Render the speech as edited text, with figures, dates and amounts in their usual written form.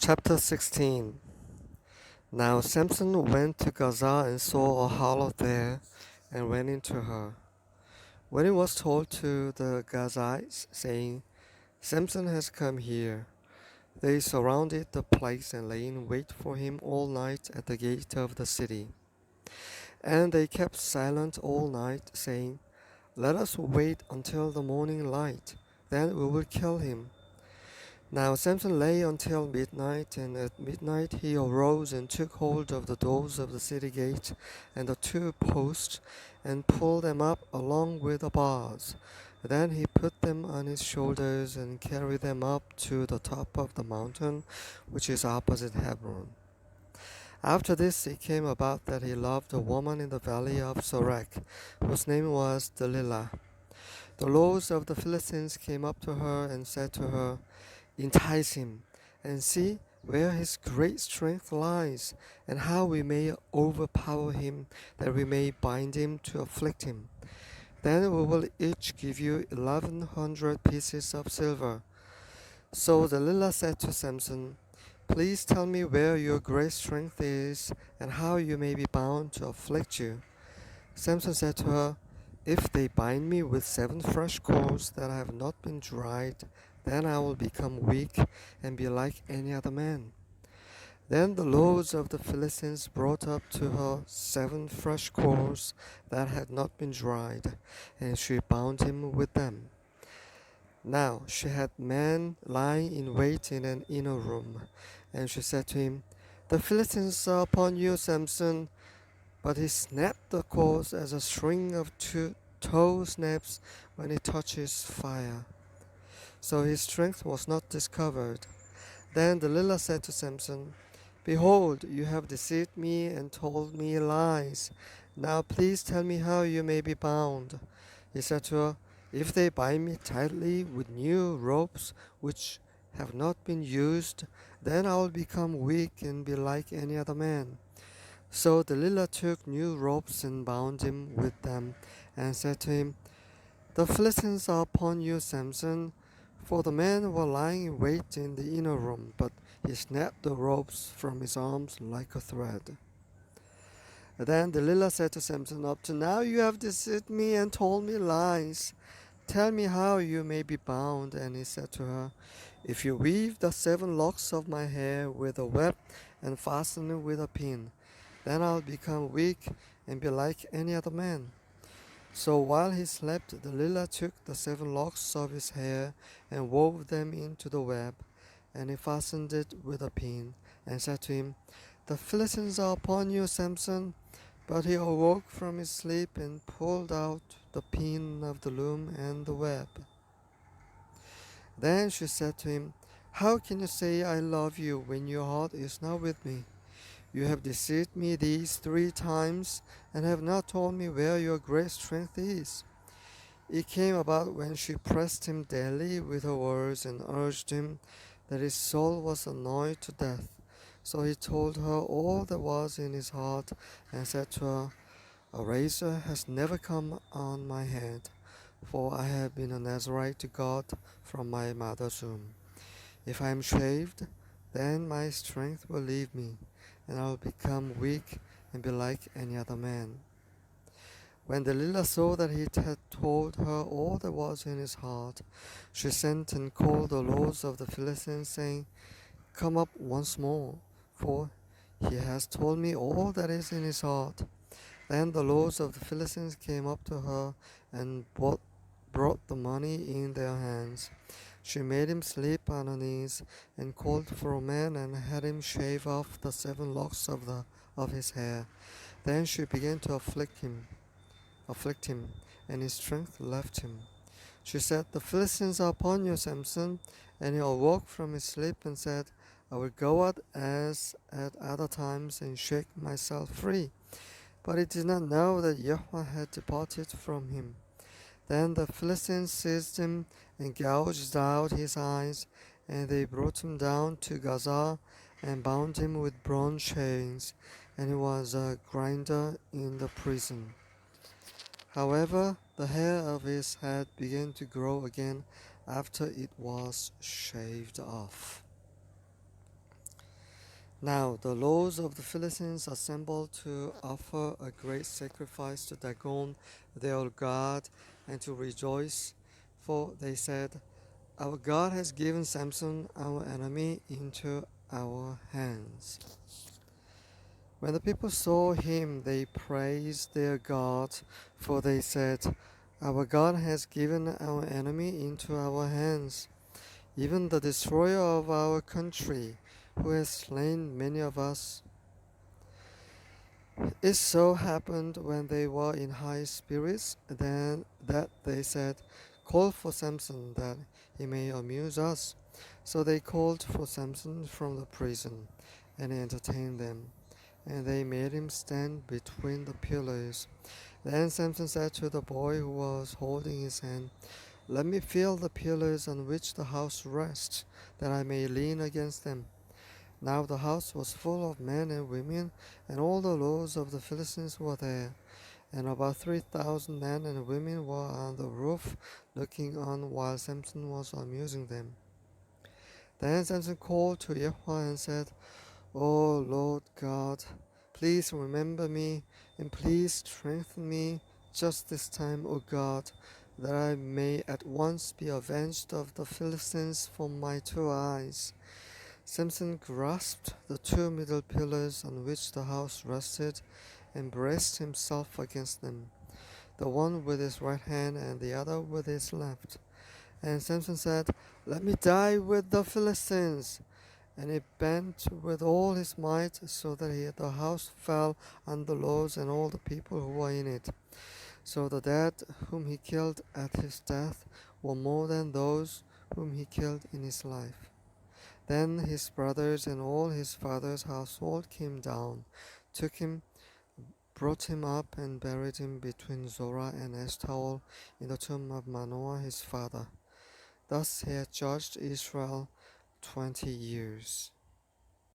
Chapter 16. Now Samson went to Gaza and saw a harlot there, and went into her. When he was told to the Gazites, saying, Samson has come here, they surrounded the place and lay in wait for him all night at the gate of the city. And they kept silent all night, saying, Let us wait until the morning light, then we will kill him. Now Samson lay until midnight, and at midnight he arose and took hold of the doors of the city gate and the two posts, and pulled them up along with the bars. Then he put them on his shoulders and carried them up to the top of the mountain, which is opposite Hebron. After this it came about that he loved a woman in the valley of Sorek, whose name was Delilah. The lords of the Philistines came up to her and said to her, Entice him, and see where his great strength lies, and how we may overpower him, that we may bind him to afflict him. Then we will each give you 1,100 pieces of silver. So Delilah said to Samson, Please tell me where your great strength is, and how you may be bound to afflict you. Samson said to her, If they bind me with 7 fresh cords that have not been dried, then I will become weak and be like any other man. Then the lords of the Philistines brought up to her 7 fresh cords that had not been dried, and she bound him with them. Now she had men lying in wait in an inner room, and she said to him, The Philistines are upon you, Samson. But he snapped the cords as a string of tow snaps when it touches fire. So his strength was not discovered. Then Delilah said to Samson, Behold, you have deceived me and told me lies. Now please tell me how you may be bound. He said to her, If they bind me tightly with new ropes which have not been used, then I will become weak and be like any other man. So Delilah took new ropes and bound him with them, and said to him, The Philistines are upon you, Samson. For the men were lying in wait in the inner room, but he snapped the ropes from his arms like a thread. Then Delilah said to Samson, Up to now you have deceived me and told me lies. Tell me how you may be bound. And he said to her, If you weave the 7 locks of my hair with a web and fasten it with a pin, then I'll become weak and be like any other man. So while he slept, Delilah took the 7 locks of his hair and wove them into the web, and he fastened it with a pin, and said to him, The Philistines are upon you, Samson. But he awoke from his sleep and pulled out the pin of the loom and the web. Then she said to him, How can you say I love you when your heart is not with me? You have deceived me these 3 times, and have not told me where your great strength is. It came about when she pressed him daily with her words and urged him, that his soul was annoyed to death. So he told her all that was in his heart, and said to her, A razor has never come on my head, for I have been a Nazarite to God from my mother's womb. If I am shaved, then my strength will leave me, and I will become weak and be like any other man. When Delilah saw that he had told her all that was in his heart, she sent and called the lords of the Philistines, saying, Come up once more, for he has told me all that is in his heart. Then the lords of the Philistines came up to her and brought the money in their hands. She made him sleep on her knees, and called for a man and had him shave off the 7 locks of his hair. Then she began to afflict him, and his strength left him. She said, The Philistines are upon you, Samson. And he awoke from his sleep and said, I will go out as at other times and shake myself free. But he did not know that Yahweh had departed from him. Then the Philistines seized him and gouged out his eyes, and they brought him down to Gaza and bound him with bronze chains, and he was a grinder in the prison. However, the hair of his head began to grow again after it was shaved off. Now the lords of the Philistines assembled to offer a great sacrifice to Dagon, their god, and to rejoice, for they said, "Our God has given Samson, our enemy, into our hands." When the people saw him, they praised their God, for they said, "Our God has given our enemy into our hands, even the destroyer of our country, who has slain many of us." It so happened when they were in high spirits then that they said, "Call for Samson, that he may amuse us." So they called for Samson from the prison, and entertained them. And they made him stand between the pillars. Then Samson said to the boy who was holding his hand, "Let me feel the pillars on which the house rests, that I may lean against them." Now the house was full of men and women, and all the lords of the Philistines were there. And about 3,000 men and women were on the roof, looking on while Samson was amusing them. Then Samson called to Yahweh and said, "O Lord God, please remember me, and please strengthen me just this time, O God, that I may at once be avenged of the Philistines from my two eyes." Samson grasped the two middle pillars on which the house rested, and braced himself against them, the one with his right hand and the other with his left. And Samson said, "Let me die with the Philistines." And he bent with all his might, so that the house fell on the lords and all the people who were in it. So the dead whom he killed at his death were more than those whom he killed in his life. Then his brothers and all his father's household came down, took him, brought him up, and buried him between Zorah and Eshtaol in the tomb of Manoah his father. Thus he had judged Israel 20 years.